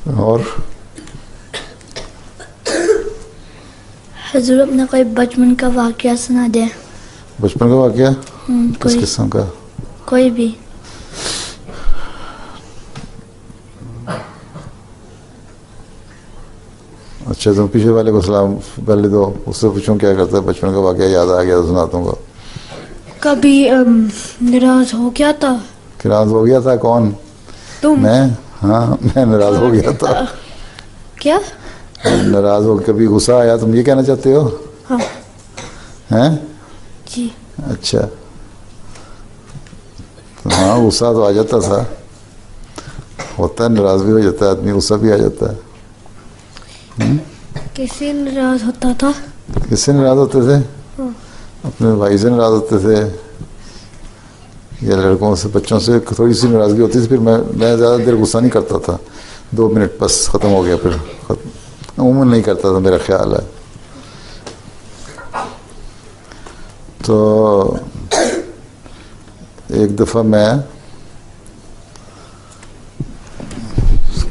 और हजूर अपना कोई बचपन का वाकया सुना दे। बचपन का वाकया किस कोई किस्म का? कोई भी। अच्छा, तुम पीछे वाले को सलाम पहले दो, उससे पूछूं क्या करता है, बचपन का वाकया याद आ गया तो सुना दूंगा। कभी नाराज हो गया था। नाराज हो गया था? कौन? तुम। मैं? हाँ, मैं नाराज हो गया था। क्या? नाराज हो, कभी गुस्सा आया, तुम ये कहना चाहते हो? हाँ हैं? जी। अच्छा, तो हाँ, गुस्सा तो आ जाता था, होता है, नाराज भी हो जाता है आदमी, गुस्सा भी आ जाता है। किससे नाराज होता था? किससे नाराज होते थे? अपने भाई से नाराज होते थे, या लड़कों से, बच्चों से थोड़ी सी नाराज़गी होती थी। फिर मैं ज़्यादा देर गुस्सा नहीं करता था, 2 मिनट बस, ख़त्म हो गया, फिर अमूमन नहीं करता था, मेरा ख्याल है। तो एक दफ़ा मैं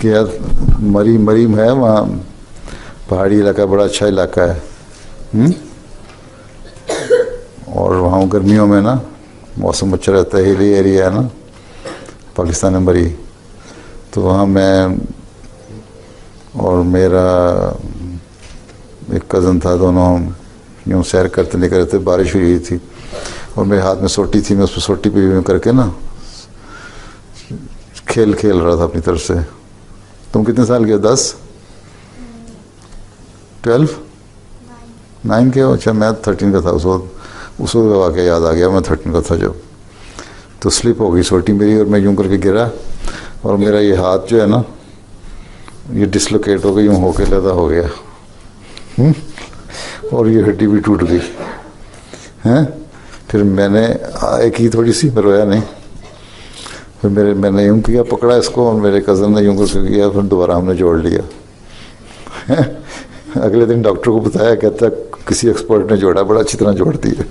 क्या, मरीम है वहाँ, पहाड़ी इलाका, बड़ा अच्छा इलाका है। और वहाँ गर्मियों में ना मौसम अच्छा रहता है, हिली एरिया है ना, पाकिस्तान में मरी। तो वहाँ मैं और मेरा एक कज़न था, दोनों हम यूँ सैर करते लेकर रहे थे। बारिश हुई थी और मेरे हाथ में सोटी थी, मैं उस पर सोटी पे यूँ करके ना खेल रहा था अपनी तरफ से। तुम कितने साल के हो? 10, 12, 9 के हो? अच्छा, मैं 13 का था उस वक्त का वाक़या याद आ गया, मैं 13 का था जब। तो स्लिप हो गई सोटी मेरी और मैं यूँ करके गिरा, और मेरा ये हाथ जो है ना, ये डिसलोकेट हो गई, यूँ होके लदा हो गया। और ये हड्डी भी टूट गई हैं। फिर मैंने एक ही थोड़ी सी, मैं रोया नहीं। फिर मैंने यूँ किया, पकड़ा इसको, और मेरे कज़न ने यूँ करके किया, फिर दोबारा हमने जोड़ लिया। अगले दिन डॉक्टर को बताया, कहता किसी एक्सपर्ट ने जोड़ा, बड़ा अच्छी तरह जोड़ दिया।